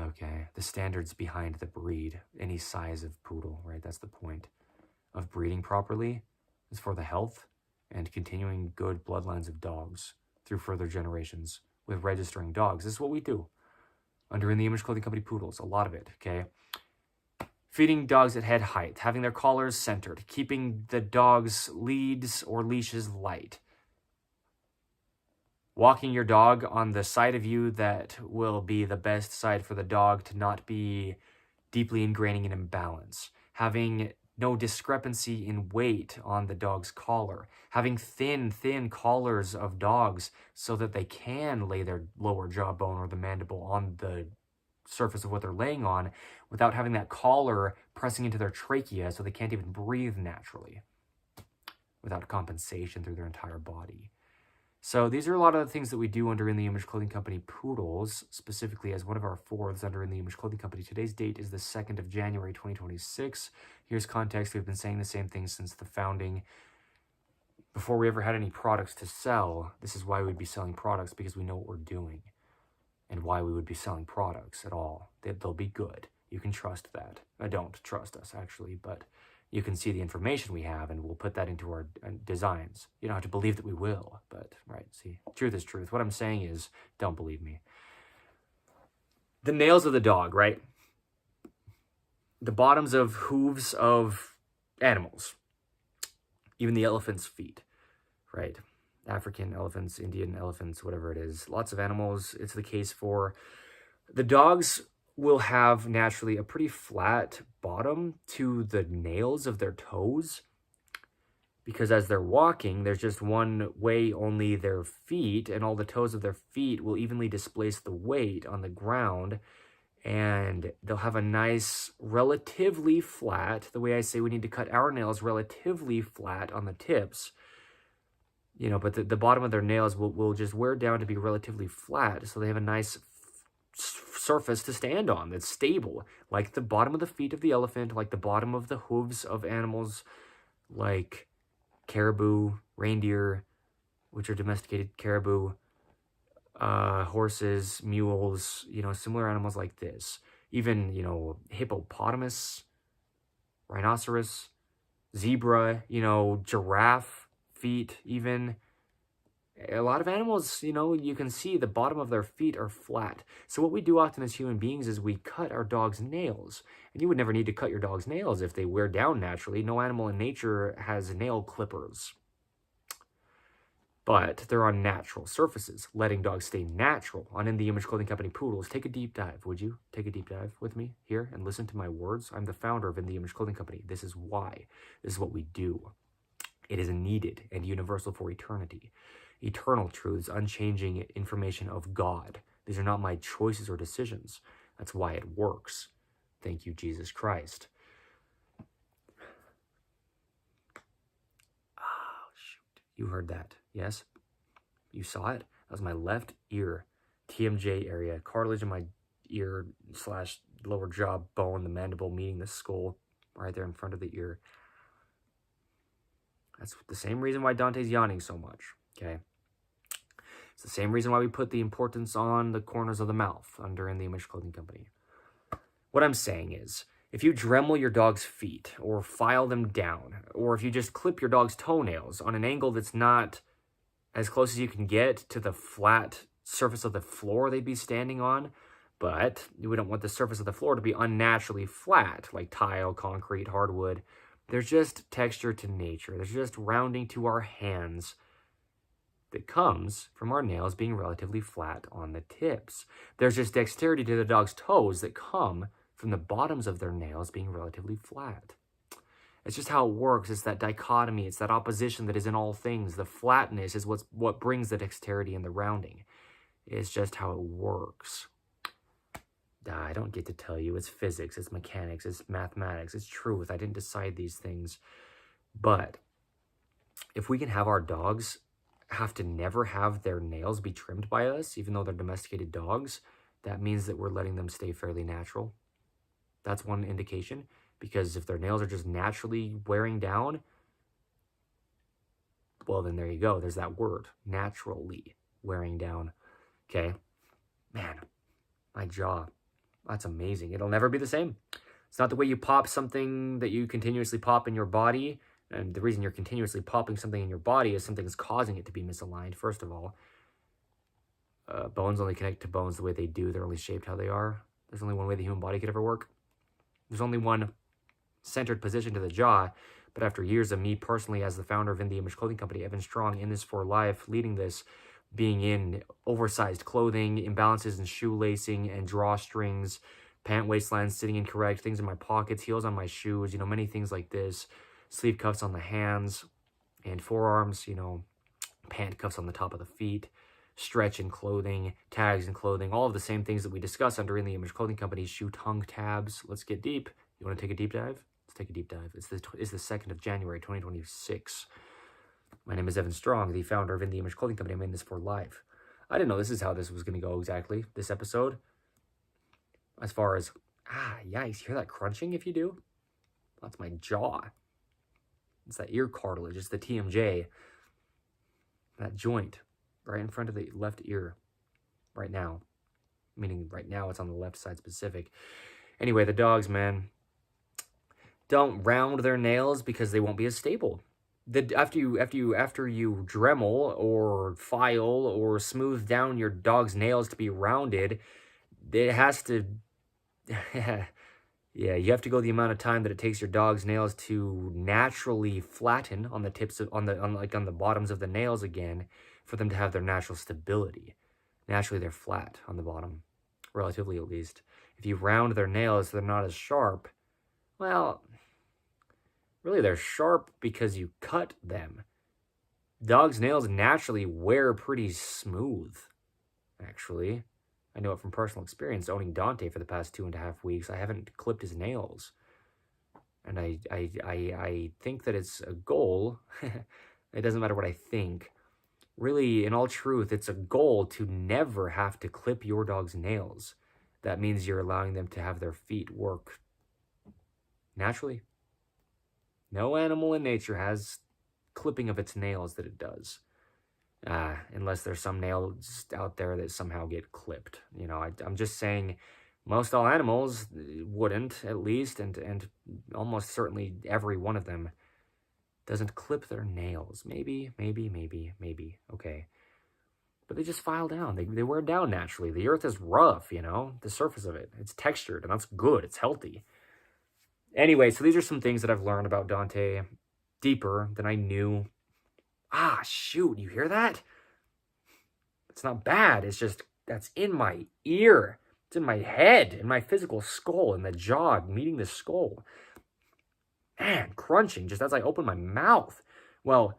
Okay, the standards behind the breed, any size of poodle, right? That's the point of breeding properly, is for the health and continuing good bloodlines of dogs through further generations with registering dogs. This is what we do under In the Image Clothing Company poodles, a lot of it, okay? Feeding dogs at head height, having their collars centered, keeping the dog's leads or leashes light, walking your dog on the side of you that will be the best side for the dog to not be deeply ingraining an imbalance. Having no discrepancy in weight on the dog's collar, having thin collars of dogs so that they can lay their lower jawbone or the mandible on the surface of what they're laying on without having that collar pressing into their trachea so they can't even breathe naturally without compensation through their entire body. So these are a lot of the things that we do under In The Image Clothing Company Poodles, specifically as one of our fourths under In The Image Clothing Company. Today's date is the 2nd of January, 2026. Here's context. We've been saying the same thing since the founding. Before we ever had any products to sell, this is why we'd be selling products, because we know what we're doing and why we would be selling products at all. They'll be good. You can trust that. I don't trust us, actually, but you can see the information we have, and we'll put that into our designs. You don't have to believe that we will, but, right, see, truth is truth. What I'm saying is, don't believe me. The nails of the dog, right? The bottoms of hooves of animals. Even the elephant's feet, right? African elephants, Indian elephants, whatever it is. Lots of animals, it's the case for. The dogs will have naturally a pretty flat bottom to the nails of their toes, because as they're walking, there's just one way only their feet, and all the toes of their feet will evenly displace the weight on the ground, and they'll have a nice, relatively flat, the way I say we need to cut our nails relatively flat on the tips, you know, but the bottom of their nails will just wear down to be relatively flat, so they have a nice surface to stand on that's stable, like the bottom of the feet of the elephant, like the bottom of the hooves of animals like caribou, reindeer, which are domesticated caribou, horses, mules, you know, similar animals like this. Even, you know, hippopotamus, rhinoceros, zebra, you know, giraffe feet even. A lot of animals, you know, you can see the bottom of their feet are flat. So what we do often as human beings is we cut our dog's nails. And you would never need to cut your dog's nails if they wear down naturally. No animal in nature has nail clippers. But they're on natural surfaces, letting dogs stay natural. On In The Image Clothing Company Poodles, take a deep dive, would you? Take a deep dive with me here and listen to my words. I'm the founder of In The Image Clothing Company. This is why. This is what we do. It is needed and universal for eternity. Eternal truths, unchanging information of God. These are not my choices or decisions. That's why it works. Thank you, Jesus Christ. Oh, shoot. You heard that, yes? You saw it? That was my left ear, TMJ area, cartilage in my ear / lower jaw bone, the mandible meeting the skull, right there in front of the ear. That's the same reason why Dante's yawning so much, okay? It's the same reason why we put the importance on the corners of the mouth under In The Image Clothing Company. What I'm saying is, if you Dremel your dog's feet or file them down, or if you just clip your dog's toenails on an angle that's not as close as you can get to the flat surface of the floor they'd be standing on, but we don't want the surface of the floor to be unnaturally flat, like tile, concrete, hardwood. There's just texture to nature. There's just rounding to our hands that comes from our nails being relatively flat on the tips. There's just dexterity to the dog's toes that come from the bottoms of their nails being relatively flat. It's just how it works. It's that dichotomy. It's that opposition that is in all things. The flatness is what brings the dexterity and the rounding. It's just how it works. I don't get to tell you. It's physics. It's mechanics. It's mathematics. It's truth. I didn't decide these things. But if we can have our dogs have to never have their nails be trimmed by us, even though they're domesticated dogs, that means that we're letting them stay fairly natural. That's one indication, because if their nails are just naturally wearing down, well, then there you go. There's that word, naturally wearing down. Okay? Man, my jaw, that's amazing. It'll never be the same. It's not the way you pop something that you continuously pop in your body. And the reason you're continuously popping something in your body is something's causing it to be misaligned, first of all. Bones only connect to bones the way they do. They're only shaped how they are. There's only one way the human body could ever work. There's only one centered position to the jaw. But after years of me personally as the founder of In The Image Clothing Company, Evan Strong, in this for life, leading this, being in oversized clothing, imbalances in shoelacing and drawstrings, Pant waistline sitting incorrect, things in my pockets, heels on my shoes, many things like this. Sleeve cuffs on the hands and forearms, pant cuffs on the top of the feet, stretch in clothing, tags in clothing, all of the same things that we discuss under In the Image Clothing Company's shoe tongue tabs. Let's get deep. You want to take a deep dive? Let's take a deep dive. It's the 2nd of January, 2026. My name is Evan Strong, the founder of In the Image Clothing Company. I'm in this for life. I didn't know this is how this was going to go exactly, this episode. As far as, yikes, you hear that crunching if you do? That's my jaw. It's that ear cartilage. It's the TMJ. That joint right in front of the left ear right now. Meaning right now it's on the left side specific. Anyway, the dogs, man, don't round their nails because they won't be as stable. After you Dremel or file or smooth down your dog's nails to be rounded, it has to... Yeah, you have to go the amount of time that it takes your dog's nails to naturally flatten on the tips of on the bottoms of the nails again for them to have their natural stability. Naturally, they're flat on the bottom, relatively at least. If you round their nails so they're not as sharp, well, really they're sharp because you cut them. Dogs' nails naturally wear pretty smooth, actually. I know it from personal experience, owning Dante for the past 2.5 weeks. I haven't clipped his nails. And I think that it's a goal. It doesn't matter what I think. Really, in all truth, it's a goal to never have to clip your dog's nails. That means you're allowing them to have their feet work naturally. No animal in nature has clipping of its nails that it does. Unless there's some nails out there that somehow get clipped. I'm just saying most all animals wouldn't, at least, and almost certainly every one of them doesn't clip their nails. Maybe, okay. But they just file down. They wear down naturally. The earth is rough, the surface of it. It's textured, and that's good. It's healthy. Anyway, so these are some things that I've learned about Dante deeper than I knew. Shoot, you hear that? It's not bad. It's just, that's in my ear. It's in my head, in my physical skull, in the jaw, meeting the skull. Man, crunching just as I open my mouth. Well,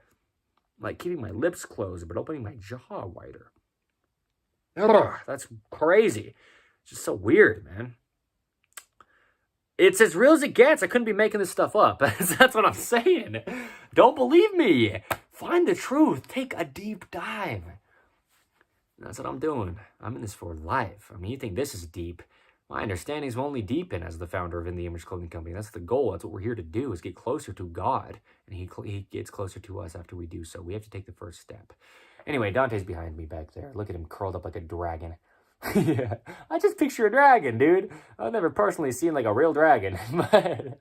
like keeping my lips closed, but opening my jaw wider. Ugh, that's crazy. It's just so weird, man. It's as real as it gets. I couldn't be making this stuff up. That's what I'm saying. Don't believe me. Find the truth. Take a deep dive. That's what I'm doing. I'm in this for life. I mean, you think this is deep. My understandings will only deepen as the founder of In the Image Clothing Company. That's the goal. That's what we're here to do, is get closer to God. And he gets closer to us after we do so. We have to take the first step. Anyway, Dante's behind me back there. Look at him curled up like a dragon. Yeah, I just picture a dragon, dude. I've never personally seen like a real dragon, but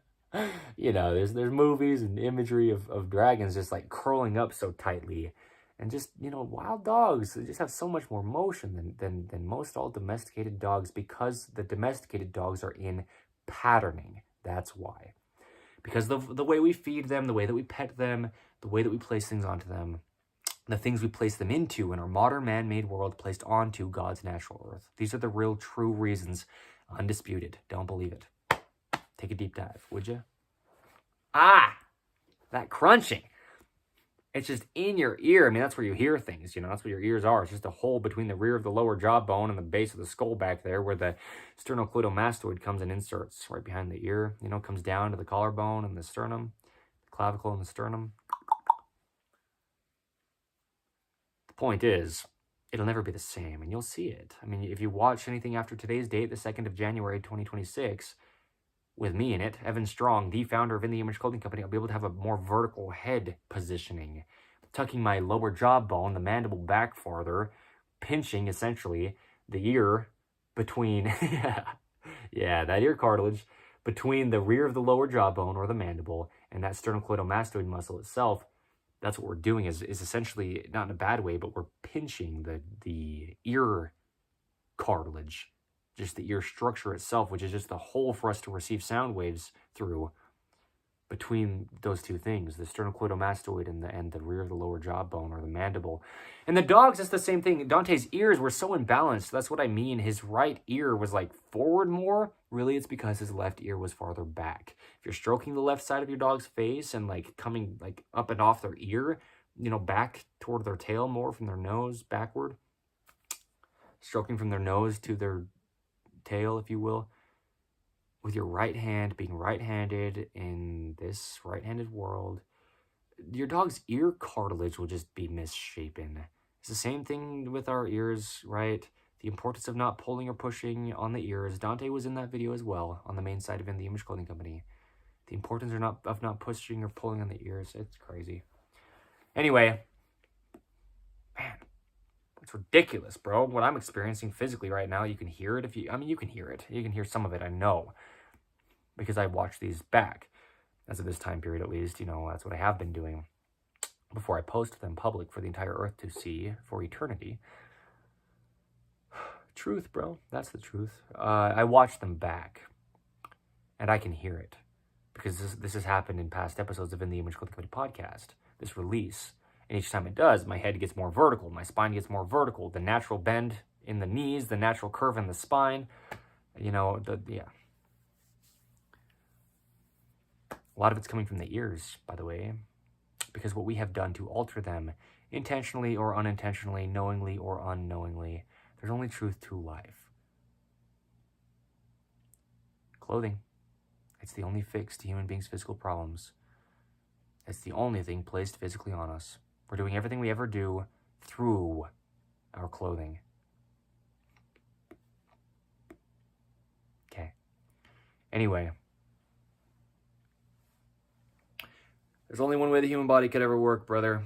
there's movies and imagery of dragons just like curling up so tightly, and just wild dogs, they just have so much more motion than most all domesticated dogs, because the domesticated dogs are in patterning. That's why, because the way we feed them, the way that we pet them, the way that we place things onto them. The things we place them into in our modern man-made world placed onto God's natural earth. These are the real, true reasons. Undisputed. Don't believe it. Take a deep dive, would you? That crunching. It's just in your ear. I mean, that's where you hear things, That's where your ears are. It's just a hole between the rear of the lower jawbone and the base of the skull back there, where the sternocleidomastoid comes and inserts right behind the ear. Comes down to the collarbone and the sternum, the clavicle and the sternum. Point is, it'll never be the same, and you'll see it. I mean, if you watch anything after today's date, the 2nd of January, 2026, with me in it, Evan Strong, the founder of In the Image Clothing Company, I'll be able to have a more vertical head positioning, tucking my lower jawbone, the mandible back farther, pinching, essentially, the ear between, that ear cartilage, between the rear of the lower jawbone, or the mandible, and that sternocleidomastoid muscle itself. That's what we're doing, is essentially, not in a bad way, but we're pinching the ear cartilage, just the ear structure itself, which is just the hole for us to receive sound waves through, between those two things, the sternocleidomastoid and the rear of the lower jawbone, or the mandible. And the dogs, it's the same thing. Dante's ears were so imbalanced. That's what I mean. His right ear was like forward more. Really, it's because his left ear was farther back. If you're stroking the left side of your dog's face and like coming like up and off their ear, you know, back toward their tail more from their nose backward, stroking from their nose to their tail, if you will, with your right hand, being right-handed in this right-handed world, your dog's ear cartilage will just be misshapen. It's the same thing with our ears, right? The importance of not pulling or pushing on the ears. Dante was in that video as well, on the main site of In The Image Clothing Company. The importance of not pushing or pulling on the ears. It's crazy. Anyway, man, it's ridiculous, bro. What I'm experiencing physically right now, you can hear it. You can hear it. You can hear some of it, I know, because I watched these back. As of this time period, at least, you know, that's what I have been doing before I post them public for the entire earth to see for eternity. Truth, bro. That's the truth. I watched them back, and I can hear it, because this has happened in past episodes of In The Image Clothing Company podcast, this release. And each time it does, my head gets more vertical, my spine gets more vertical, the natural bend in the knees, the natural curve in the spine, you know, yeah. A lot of it's coming from the ears, by the way, because what we have done to alter them, intentionally or unintentionally, knowingly or unknowingly, there's only truth to life. Clothing. It's the only fix to human beings' physical problems. It's the only thing placed physically on us. We're doing everything we ever do through our clothing. Okay. Anyway. There's only one way the human body could ever work, brother.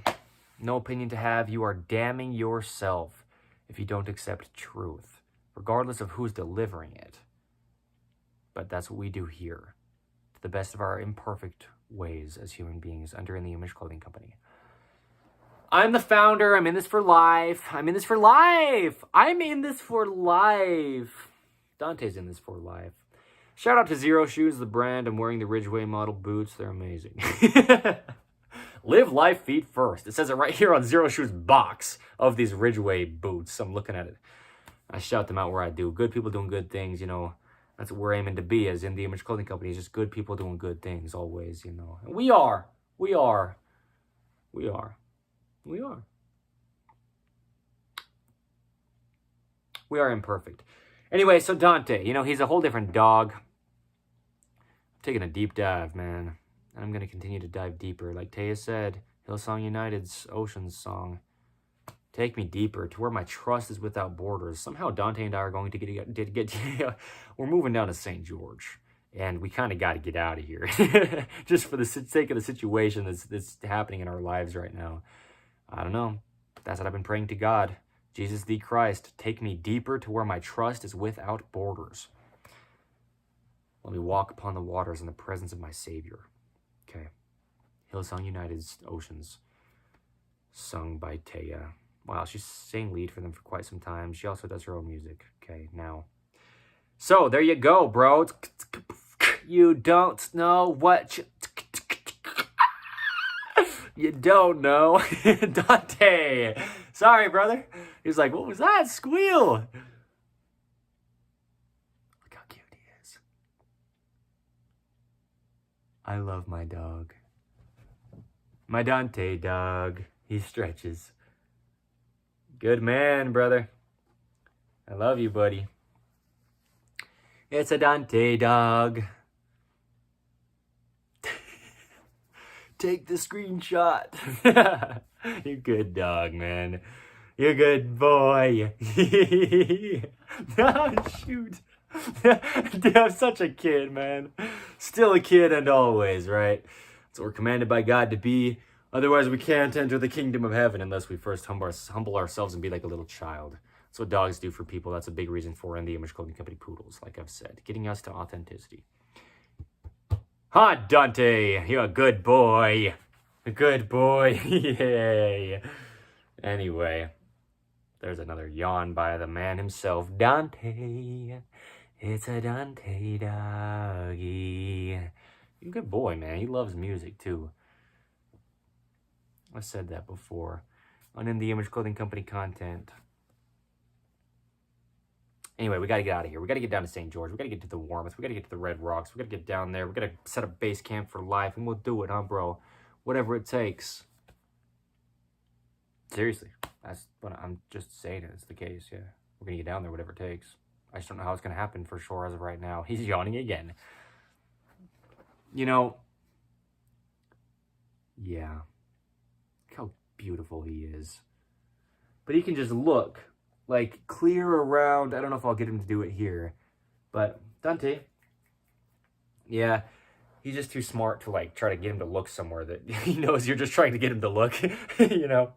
No opinion to have. You are damning yourself if you don't accept truth, regardless of who's delivering it. But that's what we do here, to the best of our imperfect ways as human beings under In The Image Clothing Company. I'm the founder. I'm in this for life. I'm in this for life. I'm in this for life. Dante's in this for life. Shout out to Zero Shoes, the brand. I'm wearing the Ridgeway model boots. They're amazing. Live life feet first. It says it right here on Zero Shoes' box of these Ridgeway boots. I'm looking at it. I shout them out where I do. Good people doing good things, you know. That's what we're aiming to be as In The Image Clothing Company. It's just good people doing good things always, you know. And we are. We are. We are. We are. We are imperfect. Anyway, so Dante, you know, he's a whole different dog. I'm taking a deep dive, man. And I'm going to continue to dive deeper. Like Taya said, Hillsong United's Oceans song. Take me deeper to where my trust is without borders. Somehow Dante and I are going to get we're moving down to St. George. And we kind of got to get out of here. Just for the sake of the situation that's happening in our lives right now. I don't know. That's what I've been praying to God. Jesus the Christ, take me deeper to where my trust is without borders. Let me walk upon the waters in the presence of my Savior. Okay. Hillsong United's Oceans. Sung by Taya. Wow, she's sang lead for them for quite some time. She also does her own music. Okay, now. So, there you go, bro. You don't know what you don't know. Dante. Sorry, brother. He's like, what was that squeal? Look how cute he is. I love my dog. My Dante dog. He stretches. Good man, brother. I love you, buddy. It's a Dante dog. Take the screenshot. You good dog, man. You good boy. Oh, shoot. Dude, I'm such a kid, man. Still a kid and always, right? So we're commanded by God to be. Otherwise, we can't enter the kingdom of heaven unless we first humble ourselves and be like a little child. That's what dogs do for people. That's a big reason for In The Image Clothing Company poodles, like I've said. Getting us to authenticity. Ha, Dante, you're a good boy. A good boy. Yay. Anyway, there's another yawn by the man himself, Dante. It's a Dante doggy. He's a good boy, man. He loves music, too. I said that before. On In The Image Clothing Company content. Anyway, we got to get out of here. We got to get down to St. George. We got to get to the Warmth. We got to get to the Red Rocks. We got to get down there. We got to set up base camp for life, and we'll do it, huh, bro? Whatever it takes. Seriously, that's what I'm just saying. It's the case, yeah. We're going to get down there, whatever it takes. I just don't know how it's going to happen for sure as of right now. He's yawning again. You know, yeah. Look how beautiful he is. But he can just look, like, clear around. I don't know if I'll get him to do it here. But Dante, yeah, he's just too smart to, like, try to get him to look somewhere that he knows you're just trying to get him to look, you know.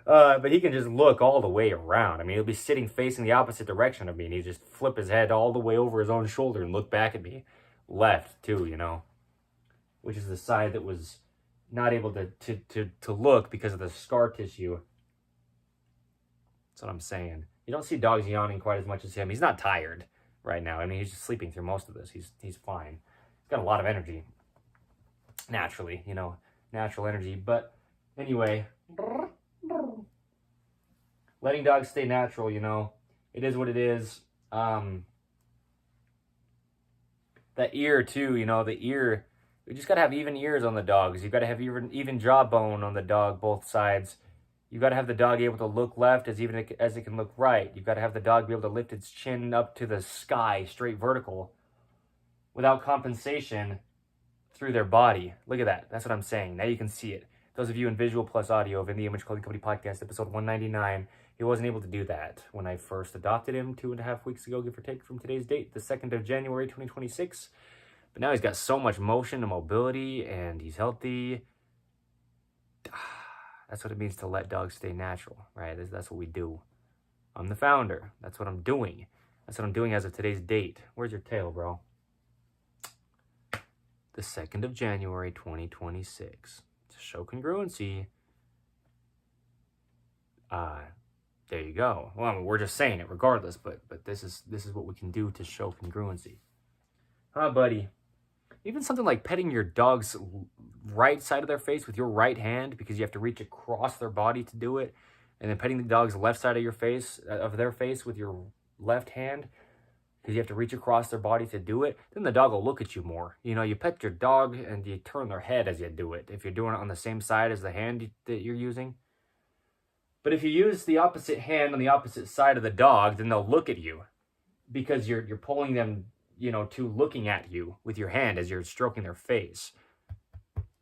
But he can just look all the way around. I mean, he'll be sitting facing the opposite direction of me, and he just flip his head all the way over his own shoulder and look back at me. Left, too, you know, which is the side that was not able to look because of the scar tissue. That's what I'm saying. You don't see dogs yawning quite as much as him. He's not tired right now. I mean, he's just sleeping through most of this. He's fine. He's got a lot of energy. Naturally, you know, natural energy. But anyway, letting dogs stay natural, you know, it is what it is. That ear too, you know, the ear, we just got to have even ears on the dogs. You've got to have even jawbone on the dog, both sides. You've got to have the dog able to look left as even as it can look right. You've got to have the dog be able to lift its chin up to the sky, straight vertical, without compensation through their body. Look at that. That's what I'm saying. Now you can see it. Those of you in visual plus audio of In The Image Clothing Company podcast, episode 199, he wasn't able to do that when I first adopted him 2.5 weeks ago, give or take from today's date, the 2nd of January, 2026. But now he's got so much motion and mobility, and he's healthy. That's what it means to let dogs stay natural, right? That's what we do. I'm the founder. That's what I'm doing. That's what I'm doing as of today's date. Where's your tail, bro? The 2nd of January, 2026. To show congruency. There you go. Well, I mean, we're just saying it regardless, but this is what we can do to show congruency. Huh, buddy? Even something like petting your dog's right side of their face with your right hand, because you have to reach across their body to do it, and then petting the dog's left side of their face with your left hand, because you have to reach across their body to do it, then the dog will look at you more. You know, you pet your dog and you turn their head as you do it, if you're doing it on the same side as the hand that you're using. But if you use the opposite hand on the opposite side of the dog, then they'll look at you, because you're pulling them, you know, to looking at you with your hand as you're stroking their face.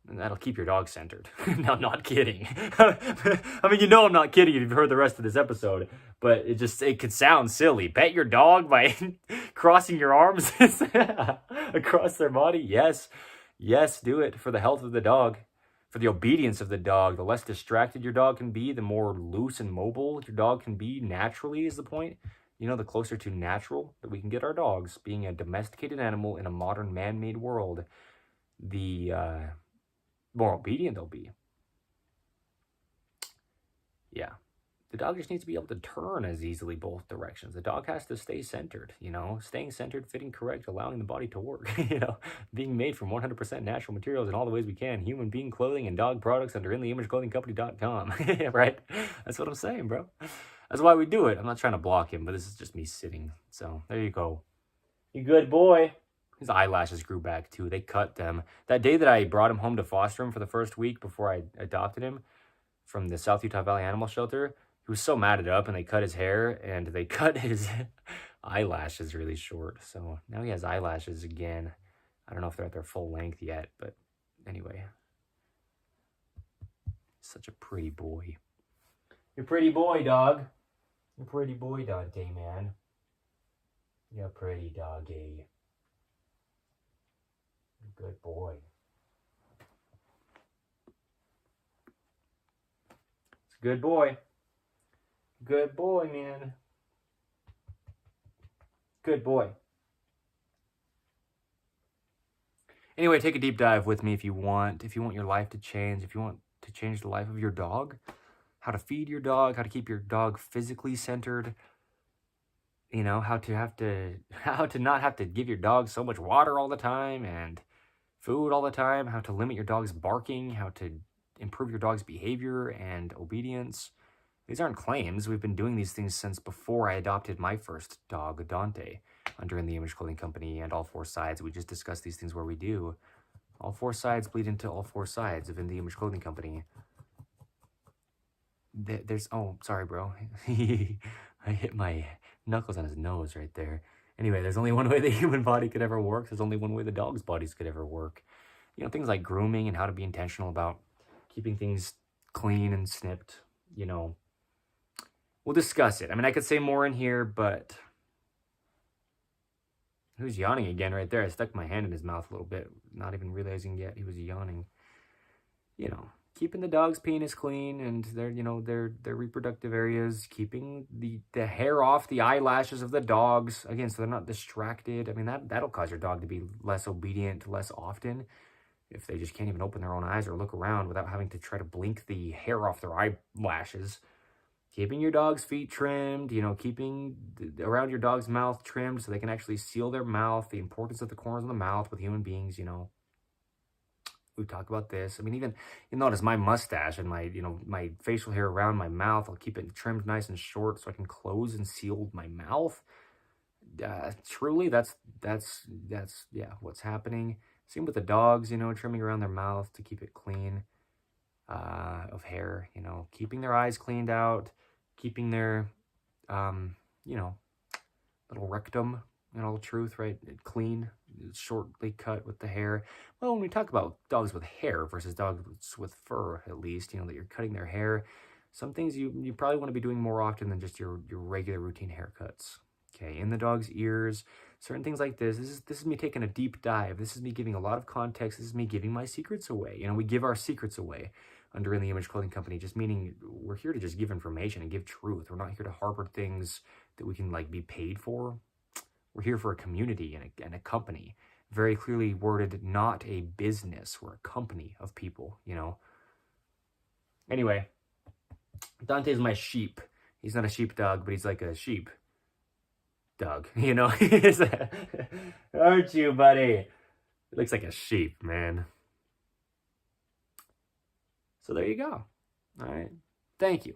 And that'll keep your dog centered. No, I'm not kidding. I mean, you know I'm not kidding if you've heard the rest of this episode, but it could sound silly. Pet your dog by crossing your arms across their body? Yes, do it for the health of the dog, for the obedience of the dog. The less distracted your dog can be, the more loose and mobile your dog can be naturally is the point. You know, the closer to natural that we can get our dogs, being a domesticated animal in a modern man-made world, the more obedient they'll be. Yeah. The dog just needs to be able to turn as easily both directions. The dog has to stay centered, you know, staying centered, fitting correct, allowing the body to work, you know, being made from 100% natural materials in all the ways we can, human being clothing and dog products under InTheImageClothingCompany.com, right? That's what I'm saying, bro. That's why we do it. I'm not trying to block him, but this is just me sitting. So there you go. You good boy. His eyelashes grew back too. They cut them. That day that I brought him home to foster him for the first week before I adopted him from the South Utah Valley Animal Shelter, he was so matted up, and they cut his hair and they cut his eyelashes really short. So now he has eyelashes again. I don't know if they're at their full length yet, but anyway. Such a pretty boy. You're a pretty boy, dog. You're a pretty boy, Dante, man. You're a pretty doggy. Good boy. It's a good boy. Good boy, man. Good boy. Anyway, take a deep dive with me if you want. If you want your life to change, if you want to change the life of your dog, how to feed your dog, how to keep your dog physically centered, you know, how to not have to give your dog so much water all the time, and food all the time, how to limit your dog's barking, how to improve your dog's behavior and obedience. These aren't claims. We've been doing these things since before I adopted my first dog, Dante, under In the Image Clothing Company and All Four Sides. We just discussed these things where we do. All four sides bleed into all four sides of In the Image Clothing Company. Oh, sorry, bro. I hit my knuckles on his nose right there. Anyway, there's only one way the human body could ever work. There's only one way the dog's bodies could ever work. You know, things like grooming and how to be intentional about keeping things clean and snipped, you know. We'll discuss it. I mean, I could say more in here, but who's yawning again right there? I stuck my hand in his mouth a little bit, not even realizing yet he was yawning. You know, keeping the dog's penis clean and their, you know, their reproductive areas, keeping the hair off the eyelashes of the dogs, again, so they're not distracted. I mean, that'll cause your dog to be less obedient less often if they just can't even open their own eyes or look around without having to try to blink the hair off their eyelashes. Keeping your dog's feet trimmed, you know, keeping around your dog's mouth trimmed so they can actually seal their mouth, the importance of the corners of the mouth with human beings, you know. We've talked about this. I mean, even, you notice my mustache and my, you know, my facial hair around my mouth, I'll keep it trimmed nice and short so I can close and seal my mouth. Truly, that's yeah, what's happening. Same with the dogs, you know, trimming around their mouth to keep it clean of hair, you know, keeping their eyes cleaned out, keeping their, you know, little rectum, in all truth, right, clean, shortly cut with the hair. Well, when we talk about dogs with hair versus dogs with fur, at least, you know, that you're cutting their hair, some things you probably want to be doing more often than just your regular routine haircuts. Okay, in the dog's ears, certain things like this. This is me taking a deep dive. This is me giving a lot of context. This is me giving my secrets away. You know, we give our secrets away under In the Image Clothing Company, just meaning we're here to just give information and give truth. We're not here to harbor things that we can, like, be paid for. We're here for a community and a company. Very clearly worded, not a business. We're a company of people, you know. Anyway, Dante's my sheep. He's not a sheepdog, but he's like a sheep dog, you know. Aren't you, buddy? He looks like a sheep, man. So there you go. All right. Thank you.